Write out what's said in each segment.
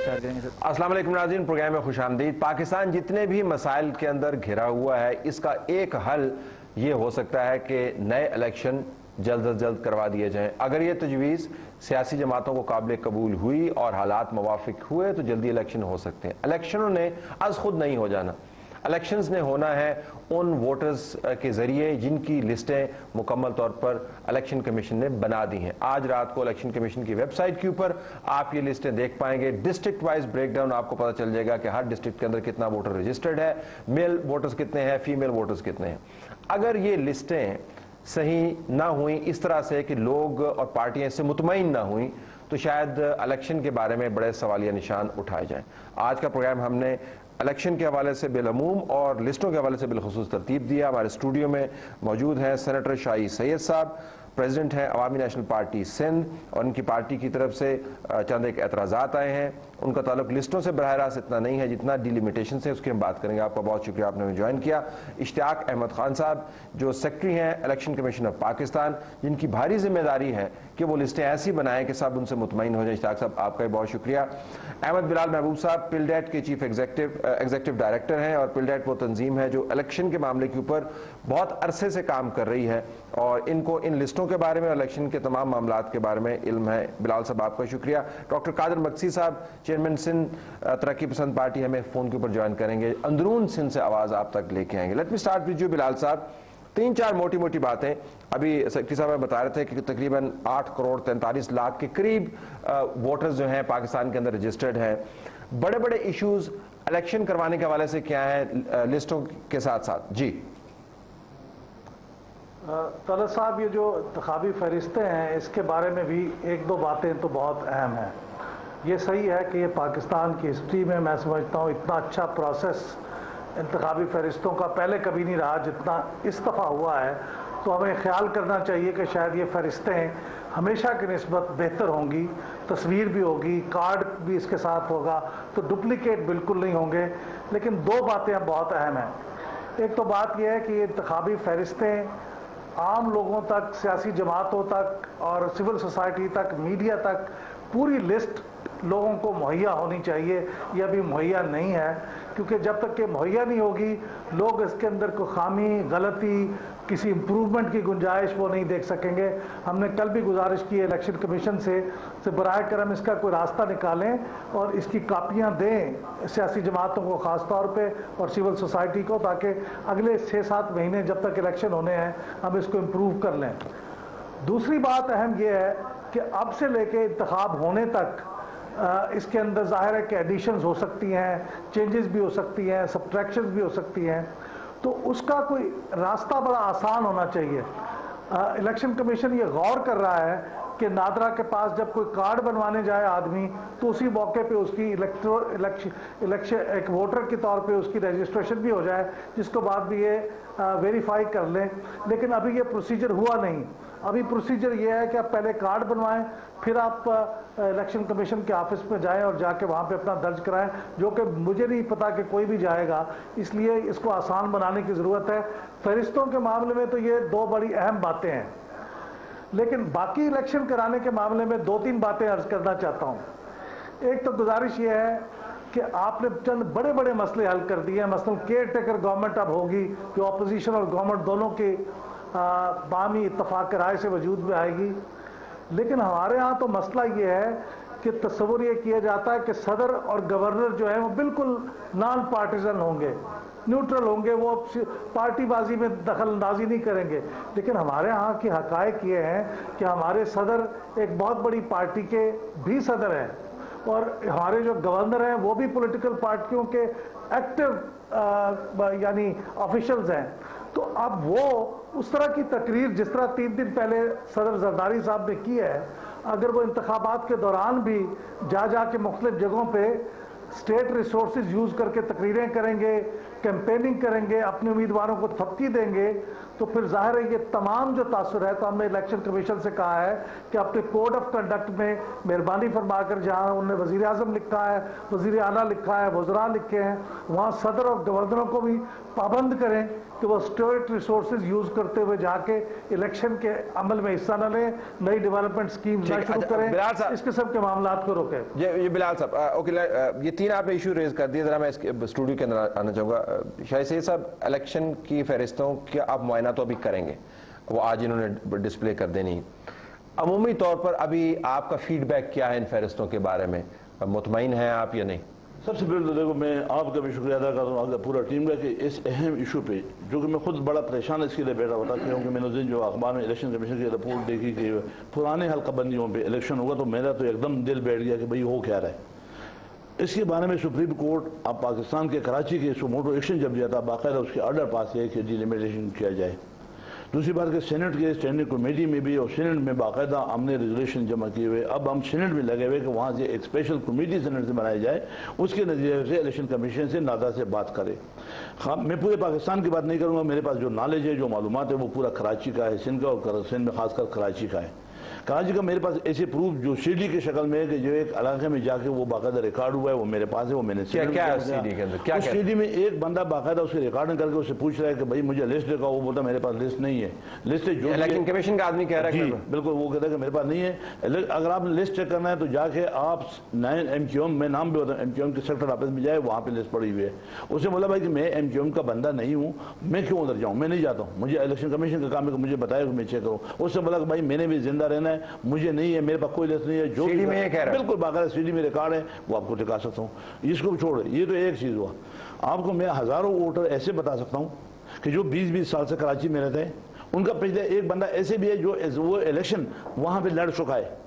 Start करेंगे sir. अस्सलाम वालेकुम नाज़रीन, प्रोग्राम में खुश आमदीद। पाकिस्तान जितने भी मसाइल के अंदर घिरा हुआ है, इसका एक हल ये हो सकता है कि नए इलेक्शन जल्द अज जल्द करवा दिए जाएं। अगर ये तजवीज़ सियासी जमातों को काबिल कबूल हुई और हालात मुवाफिक हुए तो जल्दी इलेक्शन हो सकते हैं। इलेक्शनों ने आज खुद नहीं हो जाना, इलेक्शंस ने होना है उन वोटर्स के ज़रिए जिनकी लिस्टें मुकम्मल तौर पर इलेक्शन कमीशन ने बना दी हैं। आज रात को इलेक्शन कमीशन की वेबसाइट के ऊपर आप ये लिस्टें देख पाएंगे। डिस्ट्रिक्ट वाइज ब्रेकडाउन आपको पता चल जाएगा कि हर डिस्ट्रिक्ट के अंदर कितना वोटर रजिस्टर्ड है, मेल वोटर्स कितने हैं, फीमेल वोटर्स कितने हैं। अगर ये लिस्टें सही ना हुई इस तरह से कि लोग और पार्टियां इससे मुतमईन ना हुई तो शायद इलेक्शन के बारे में बड़े सवालिया निशान उठाए जाएं। आज का प्रोग्राम हमने इलेक्शन के हवाले से बिलअमूम और लिस्टों के हवाले से बिलखुसूस तरतीब दिया। हमारे स्टूडियो में मौजूद हैं सेनेटर शाही सैयद साहब, प्रेसिडेंट हैं अवामी नेशनल पार्टी सिंध, और इनकी पार्टी की तरफ से चंद एक एतराज़ात आए हैं। उनका ताल्लुक लिस्टों से बराह रास्त इतना नहीं है जितना डिलिमिटेशन से, उसकी हम बात करेंगे। आपका बहुत शुक्रिया, आपने हमें ज्वाइन किया। इश्तियाक अहमद खान साहब जो सेक्रेटरी हैं इलेक्शन कमीशन ऑफ पाकिस्तान, जिनकी भारी जिम्मेदारी है कि वो लिस्टें ऐसी बनाएं कि सब उनसे मुतमईन हो जाए। इश्तियाक साहब आपका भी बहुत शुक्रिया। अहमद बिलाल महबूब साहब पिलडेट के चीफ एग्जीक्यूटिव डायरेक्टर हैं, और पिलडेट वो तंजीम है जो इलेक्शन के मामले के ऊपर बहुत अरसे से काम कर रही है और इनको इन लिस्टों के बारे में और इलेक्शन के तमाम मामलात के बारे में इल्म है। बिलाल साहब आपका शुक्रिया। डॉक्टर कादर मक्सी साहब चेयरमैन सिंध तरक्की पसंद पार्टी, हमें फ़ोन के ऊपर ज्वाइन करेंगे, अंदरून सिंध से आवाज़ आप तक लेके आएंगे। Let me start with you Bilal साहब। तीन चार मोटी मोटी बातें अभी सेक्रेटरी साहब बता रहे थे कि तकरीबन 8 करोड़ 43 लाख के करीब वोटर्स जो हैं पाकिस्तान के अंदर रजिस्टर्ड हैं। बड़े बड़े इश्यूज इलेक्शन करवाने के हवाले से क्या है लिस्टों के साथ साथ? जी तलत साहब, ये जो इंतखाबी फहरिस्तें हैं इसके बारे में भी एक दो बातें तो बहुत अहम हैं। ये सही है कि ये पाकिस्तान की हिस्ट्री में मैं समझता हूँ इतना अच्छा प्रोसेस इंतखाबी फहरिस्तों का पहले कभी नहीं रहा जितना इस दफ़ा हुआ है। तो हमें ख्याल करना चाहिए कि शायद ये फहरिस्तें हमेशा की निस्बत बेहतर होंगी, तस्वीर भी होगी, कार्ड भी इसके साथ होगा, तो डुप्लीकेट बिल्कुल नहीं होंगे। लेकिन दो बातें अब बहुत अहम हैं। एक तो बात यह है कि ये इंतखाबी फहरिस्तें आम लोगों तक, सियासी जमातों तक और सिविल सोसाइटी तक, मीडिया तक पूरी लिस्ट लोगों को मुहैया होनी चाहिए। यह अभी मुहैया नहीं है, क्योंकि जब तक कि मुहैया नहीं होगी लोग इसके अंदर कोई खामी, गलती, किसी इम्प्रूवमेंट की गुंजाइश वो नहीं देख सकेंगे। हमने कल भी गुजारिश की इलेक्शन कमीशन से बराह करम इसका कोई रास्ता निकालें और इसकी कापियां दें सियासी जमातों को ख़ास तौर पे और सिविल सोसाइटी को, ताकि अगले 6-7 महीने जब तक इलेक्शन होने हैं हम इसको इम्प्रूव कर लें। दूसरी बात अहम यह है कि अब से लेके इंतखाब होने तक इसके अंदर ज़ाहिर है कि एडिशंस हो सकती हैं, चेंजेस भी हो सकती हैं, सब्ट्रैक्शंस भी हो सकती हैं, तो उसका कोई रास्ता बड़ा आसान होना चाहिए। इलेक्शन कमीशन ये गौर कर रहा है कि नादरा के पास जब कोई कार्ड बनवाने जाए आदमी तो उसी मौके पे उसकी इलेक्शन एक वोटर के तौर पे उसकी रजिस्ट्रेशन भी हो जाए, जिसको बाद भी ये वेरीफाई कर लें। लेकिन अभी ये प्रोसीजर हुआ नहीं। अभी प्रोसीजर ये है कि आप पहले कार्ड बनवाएं, फिर आप इलेक्शन कमीशन के ऑफिस में जाएं और जाके वहाँ पे अपना दर्ज कराएं, जो कि मुझे नहीं पता कि कोई भी जाएगा, इसलिए इसको आसान बनाने की ज़रूरत है। फहरिस्तों के मामले में तो ये दो बड़ी अहम बातें हैं, लेकिन बाकी इलेक्शन कराने के मामले में 2-3 बातें अर्ज करना चाहता हूँ। एक तो गुजारिश ये है कि आपने चंद बड़े बड़े मसले हल कर दिए हैं। मसलन केयर टेकर गवर्नमेंट अब होगी जो अपोजिशन और गवर्नमेंट दोनों के बामी इत्तफाक राय से वजूद में आएगी। लेकिन हमारे यहाँ तो मसला ये है कि तस्वुर ये किया जाता है कि सदर और गवर्नर जो है वो बिल्कुल नॉन पार्टिजन होंगे, न्यूट्रल होंगे, वो पार्टीबाजी में दखल अंदाजी नहीं करेंगे। लेकिन हमारे यहाँ की हकायक ये हैं कि हमारे सदर एक बहुत बड़ी पार्टी के भी सदर हैं और हमारे जो गवर्नर हैं वो भी पॉलिटिकल पार्टियों के एक्टिव यानी ऑफिशियल्स हैं। तो अब वो उस तरह की तकरीर जिस तरह 3 दिन पहले सदर जरदारी साहब ने की है, अगर वो इंतखाबात के दौरान भी जा के मुख्तलिफ जगहों पे स्टेट रिसोर्सेज यूज़ करके तकरीरें करेंगे, कैंपेनिंग करेंगे, अपने उम्मीदवारों को थपकी देंगे, तो फिर जाहिर है ये तमाम जो तासुर है, तो हमने इलेक्शन कमीशन से कहा है कि अपने कोड ऑफ कंडक्ट में मेहरबानी फरमाकर, जहां उन्होंने वजीर आजम लिखा है, वजीर आला लिखा है, वज़रा लिखे हैं, वहां सदर और गवर्नरों को भी पाबंद करें कि वो स्टेट रिसोर्सेज यूज करते हुए जाके इलेक्शन के अमल में हिस्सा न लें, नई डेवलपमेंट स्कीम ना शुरू करें, इस किस्म के मामलात को रोकें। ये बिलाल साहब, ओके, ये तीन आपने इशू रेज कर दिए, जरा मैं इसके स्टूडियो के अंदर आना चाहूँगा। शायद सैयद साहब, इलेक्शन की फहरिस्तों का आप मुआयना तो अभी करेंगे, वो आज इन्होंने डिस्प्ले कर देनी, अमूमी तौर पर अभी आपका फीडबैक क्या है इन फहरिस्तों के बारे में, मुतमईन हैं आप या नहीं? सबसे पहले तो देखो, मैं आपका भी शुक्रिया अदा करता हूँ, पूरा टीम का, कि इस अहम इशू पे, जो कि मैं खुद बड़ा परेशान इसके लिए बैठा होता, क्योंकि मैंने उस दिन जो अखबार में इलेक्शन कमीशन की रिपोर्ट देखी कि पुराने हल्का बंदियों पे इलेक्शन होगा, तो मेरा तो एकदम दिल बैठ गया कि भाई हो क्या रहा है। इसके बारे में सुप्रीम कोर्ट अब पाकिस्तान के कराची के सुमोटो एक्शन जब दिया था, बाकायदा उसके ऑर्डर पास है कि डिलिमिटेशन किया जाए। दूसरी बात कि सेनेट के स्टैंडिंग कमेटी में भी और सेनेट में बाकायदा हमने रेजोल्यूशन जमा किए हुए, अब हम सेनेट में लगे हुए कि वहाँ से एक स्पेशल कमेटी सेनेट से बनाई जाए, उसके नतीजे से इलेक्शन कमीशन से नादा से बात करे। हाँ, मैं पूरे पाकिस्तान की बात नहीं करूँगा, मेरे पास जो नॉलेज है, जो मालूमात है, वो पूरा कराची का है, सिंध का, और सिंध में खासकर कराची का है। कराची का मेरे पास ऐसे प्रूफ जो सीडी की शक्ल में है कि जो एक इलाके में जाके वो बाकायदा रिकॉर्ड हुआ है, वो मेरे पास है, वो मैंने क्या है सीडी के अंदर? क्या उस सीडी में एक बंदा बाकायदा उसकी रिकॉर्डिंग करके उससे पूछ रहा है कि भाई मुझे लिस्ट दिखाओ, वो बोलता मेरे पास लिस्ट नहीं है। लिस्ट जो इलेक्शन कमीशन का आदमी कह रहा है, बिल्कुल, वो कहता है कि मेरे पास नहीं है। अगर आपने लिस्ट चेक करना है तो जाके आप 9 MQM में नाम भी होता है, MQM के सेक्टर ऑफिस में जाए, वहाँ पे लिस्ट पड़ी हुई है। उससे बोला भाई कि मैं MQM का बंदा नहीं हूँ, मैं क्यों उधर जाऊँ, मैं नहीं जाता हूँ, मुझे इलेक्शन कमीशन का काम है, मुझे बताया कि मैं चेक करूँ। उससे बोला कि भाई मैंने भी जिंदा रहना है, मुझे नहीं है, मेरे पास कोई लिस्ट नहीं है, जो सीडी में ये कह रहा है, बिल्कुल बाकायदा सीडी में रिकॉर्ड है, वो आपको दिखा सकता हूँ। इसको छोड़े, ये तो एक चीज़ हुआ। आपको मैं हज़ारों वोटर ऐसे बता सकता हूँ कि जो 20-20 साल से कराची में रहते हैं, उनका पिछले एक बंदा ऐसे भी है जो वो इलेक्शन वहाँ पे लड़ चुका है,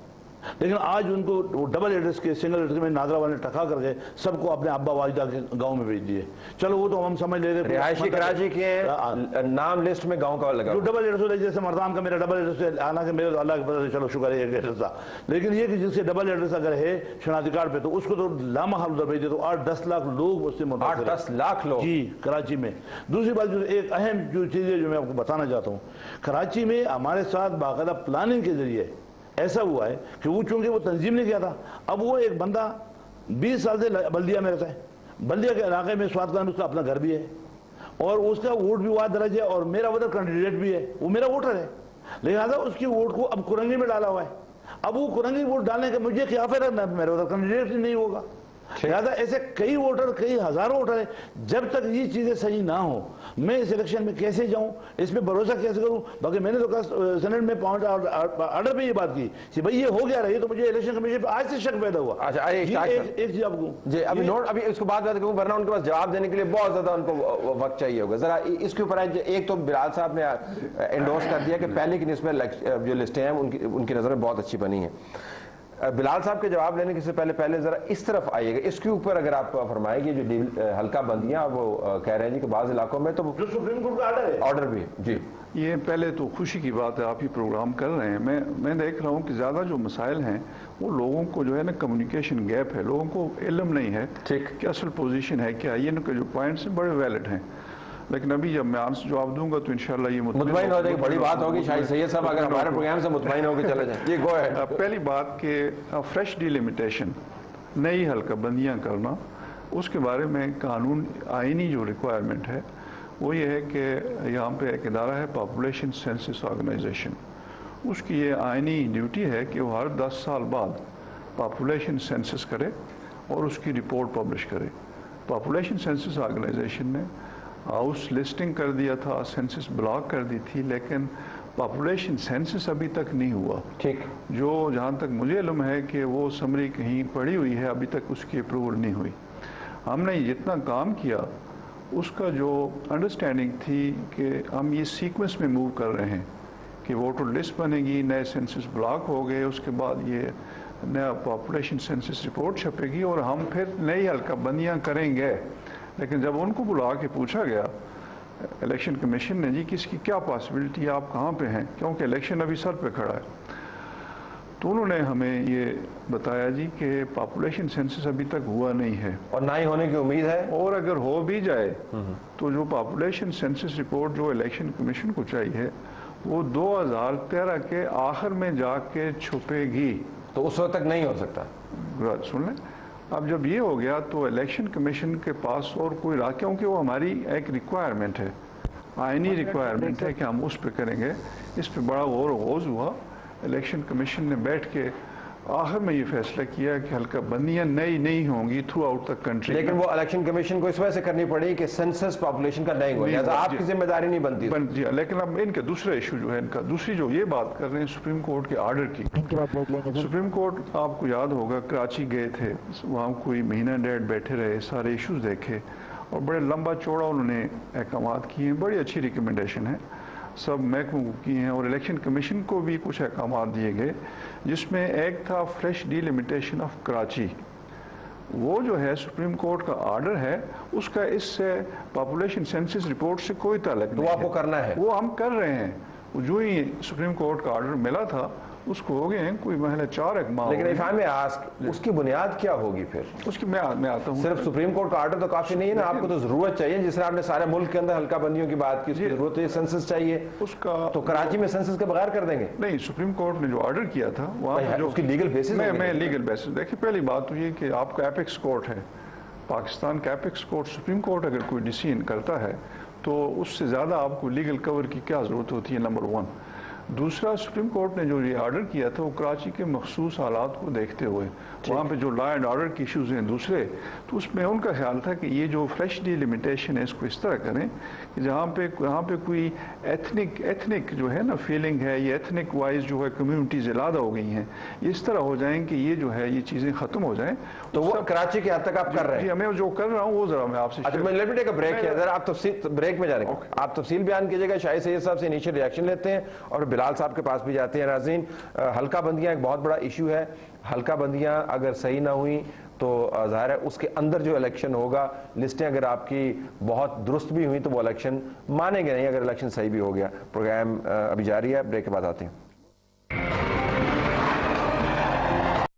लेकिन आज उनको डबल एड्रेस के, सिंगल एड्रेस में नादरा वाले टका करके सबको अपने अब्बा वाजिदा के गांव में भेज दिए। चलो वो तो हम समझ ले रहे, रिहायशी कराची के नाम लिस्ट में गांव का लगा, जो डबल एड्रेस होता है, जैसे मरदान का मेरा डबल एड्रेस आना के मेरे तो अल्लाह के पता, चलो शुक्र है एक एड्रेस था। लेकिन ये कि जिससे डबल एड्रेस अगर है शनाख्ती कार्ड पे, तो उसको तो लामहल उधर भेज दे, तो 8-10 लाख लोग उससे 8-10 लाख लोग जी कराची में। दूसरी बात जो एक अहम जो चीज़ है जो मैं आपको बताना चाहता हूँ, कराची में हमारे साथ बाकायदा प्लानिंग के जरिए ऐसा हुआ है कि वो चूंकि वो तंजीम ने किया था, अब वो एक बंदा 20 साल से बल्दिया में रहता है, बल्दिया के इलाके में स्वाद में उसका अपना घर भी है और उसका वोट भी वहाँ दर्ज है और मेरा उधर कैंडिडेट भी है, वो मेरा वोटर है, लिहाजा उसकी वोट को अब कुरंगी में डाला हुआ है। अब वो कुरंगी वोट डालने का मुझे क्या फायदा, मेरा उधर कैंडिडेट ही नहीं होगा। लिहाजा ऐसे कई वोटर, कई हजारों वोटर है, जब तक ये चीजें सही ना हो मैं इस इलेक्शन में कैसे जाऊं, इसमें भरोसा कैसे करूं। बाकी मैंने तो कल सेनेट में पहुंचा ऑर्डर पे ये बात की कि भाई ये हो गया रही, तो मुझे इलेक्शन कमीशन पे आज से शक पैदा हुआ। अच्छा, एक चीज आपको जी अभी नोट, अभी इसको बात करूँ, वरना उनके पास जवाब देने के लिए बहुत ज्यादा उनको वक्त चाहिए होगा। जरा इसके ऊपर एक तो बिलाल साहब ने एंडोर्स कर दिया कि पहले की निस्बत जो लिस्टें हैं उनकी नजर में बहुत अच्छी बनी है। बिलाल साहब के जवाब लेने से पहले जरा इस तरफ आइएगा, इसके ऊपर अगर आप फरमाएंगे जो हल्का बंदियां वो कह रहे हैं जी कि बाज़ इलाकों में तो जो सुप्रीम कोर्ट का ऑर्डर भी जी, ये पहले तो खुशी की बात है आप ही प्रोग्राम कर रहे हैं। मैं देख रहा हूँ कि ज़्यादा जो मसाइल हैं वो लोगों को जो है ना कम्युनिकेशन गैप है, लोगों को इल्म नहीं है ठीक कि असल पोजीशन है क्या। ये इनके जो पॉइंट्स हैं बड़े वैलिड हैं, लेकिन अभी जब मैं आंसर जवाब दूंगा तो इंशाल्लाह ये मुतमईन हो जाएगी, बड़ी बात होगी। शायद सैयद साहब अगर हमारे प्रोग्राम से मुतमईन होकर चले जाए, ये गो है। पहली बात कि फ्रेश डिलिमिटेशन, नई हल्का बंदियाँ करना, उसके बारे में कानून आइनी जो रिक्वायरमेंट है वो ये है कि यहाँ पे एक इदारा है पॉपुलेशन सेंसस ऑर्गेनाइजेशन, उसकी ये आइनी ड्यूटी है कि वो हर 10 साल बाद पॉपुलेशन सेंसस करे और उसकी रिपोर्ट पब्लिश करे। पॉपुलेशन सेंसस ऑर्गेनाइजेशन ने हाउस लिस्टिंग कर दिया था, सेंसस ब्लॉक कर दी थी, लेकिन पॉपुलेशन सेंसस अभी तक नहीं हुआ। ठीक, जो जहाँ तक मुझे इल्म है कि वो समरी कहीं पड़ी हुई है, अभी तक उसकी अप्रूवल नहीं हुई। हमने जितना काम किया उसका जो अंडरस्टैंडिंग थी कि हम ये सीक्वेंस में मूव कर रहे हैं कि वोटर लिस्ट बनेगी, नए सेंसस ब्लॉक हो गए, उसके बाद ये नया पॉपुलेशन सेंसस रिपोर्ट छपेगी और हम फिर नई हल्का बंदियाँ करेंगे। लेकिन जब उनको बुला के पूछा गया इलेक्शन कमीशन ने जी कि इसकी क्या पॉसिबिलिटी है, आप कहाँ पे हैं, क्योंकि इलेक्शन अभी सर पे खड़ा है, तो उन्होंने हमें ये बताया जी कि पॉपुलेशन सेंसस अभी तक हुआ नहीं है, और ना ही होने की उम्मीद है। और अगर हो भी जाए तो जो पॉपुलेशन सेंसस रिपोर्ट जो इलेक्शन कमीशन को चाहिए वो 2013 के आखिर में जाके छुपेगी। तो उस वक्त तक नहीं हो सकता। सुन लें, अब जब ये हो गया तो इलेक्शन कमीशन के पास और कोई राह, क्योंकि वो हमारी एक रिक्वायरमेंट है, आईनी रिक्वायरमेंट है कि हम उस पर करेंगे। इस पर बड़ा गौर गौज हुआ, इलेक्शन कमीशन ने बैठ के आखिर में ये फैसला किया कि हल्का बंदियां नई नहीं होंगी थ्रू आउट द कंट्री। लेकिन वो इलेक्शन कमीशन को इस वजह से करनी पड़ी कि सेंसस पॉपुलेशन का नहीं हुआ, लिहाजा आपकी जिम्मेदारी नहीं बनती। जी, लेकिन अब इनका दूसरा इशू जो है, इनका दूसरी जो ये बात कर रहे हैं सुप्रीम कोर्ट के ऑर्डर की, सुप्रीम कोर्ट आपको याद होगा कराची गए थे, वहाँ कोई महीना डेढ़ बैठे रहे, सारे इशूज देखे और बड़े लंबा चौड़ा उन्होंने अहकाम किए हैं। बड़ी अच्छी रिकमेंडेशन है, सब महकमों को किए हैं, और इलेक्शन कमीशन को भी कुछ अहकाम दिए गए, जिसमें एक था फ्रेश डिलिमिटेशन ऑफ कराची। वो जो है सुप्रीम कोर्ट का ऑर्डर है, उसका इससे पॉपुलेशन सेंसस रिपोर्ट से कोई ताल्लुक नहीं है। तो आपको करना है, वो हम कर रहे हैं। जो ही सुप्रीम कोर्ट का ऑर्डर मिला था उसको हो गए हैं कोई महल 4 अहकाम। लेकिन इफ आई मे आस्क, उसकी बुनियाद क्या होगी फिर? उसकी मैं आता हूँ, सिर्फ सुप्रीम कोर्ट का ऑर्डर तो काफी नहीं है ना, आपको तो जरूरत चाहिए, जिस तरह आपने सारे मुल्क के अंदर हल्का बंदियों की बात की, उसकी जरूरत है, सेंसस चाहिए उसका। तो कराची में सेंसस के बगैर कर देंगे? नहीं, सुप्रीम कोर्ट ने जो ऑर्डर किया था वहाँ पे जो उसकी लीगल बेसिस, मैं लीगल बेसिस, देखिए पहली बात तो ये कि आपका एपेक्स कोर्ट है पाकिस्तान का, एपेक्स कोर्ट, सुप्रीम कोर्ट अगर कोई डिसीजन करता है तो उससे ज़्यादा आपको लीगल कवर की क्या ज़रूरत होती है, नंबर 1। दूसरा, सुप्रीम कोर्ट ने जो ये ऑर्डर किया था वो कराची के मखसूस हालात को देखते हुए, वहाँ पे जो लॉ एंड ऑर्डर की इशूज़ हैं दूसरे, तो उसमें उनका ख्याल था कि ये जो फ्रेश डिलिमिटेशन है इसको इस तरह करें कि जहाँ पे कोई एथनिक जो है ना फीलिंग है, ये एथनिक वाइज जो है कम्यूनिटीज़ अलग हो गई हैं, इस तरह हो जाएं कि ये जो है ये चीज़ें ख़त्म हो जाएं। तो वो कराची के हद तक आप कर रहे हैं? मैं जो कर रहा हूँ वो ज़रा मैं आपसे ब्रेक है, जरा आप ब्रेक में जा रहे हैं, आप तफसील बयान कीजिएगा। शाहिद सैयद साहब से इनिशियल रिएक्शन लेते हैं और बिलाल साहब के पास भी जाते हैं। नाज़रीन, हल्का बंदियां एक बहुत बड़ा इशू है। हल्का बंदियां अगर सही ना हुई तो ज़ाहिर है उसके अंदर जो इलेक्शन होगा, लिस्टें अगर आपकी बहुत दुरुस्त भी हुई तो वो इलेक्शन मानेंगे नहीं, अगर इलेक्शन सही भी हो गया। प्रोग्राम अभी जारी है, ब्रेक के बाद आते हैं।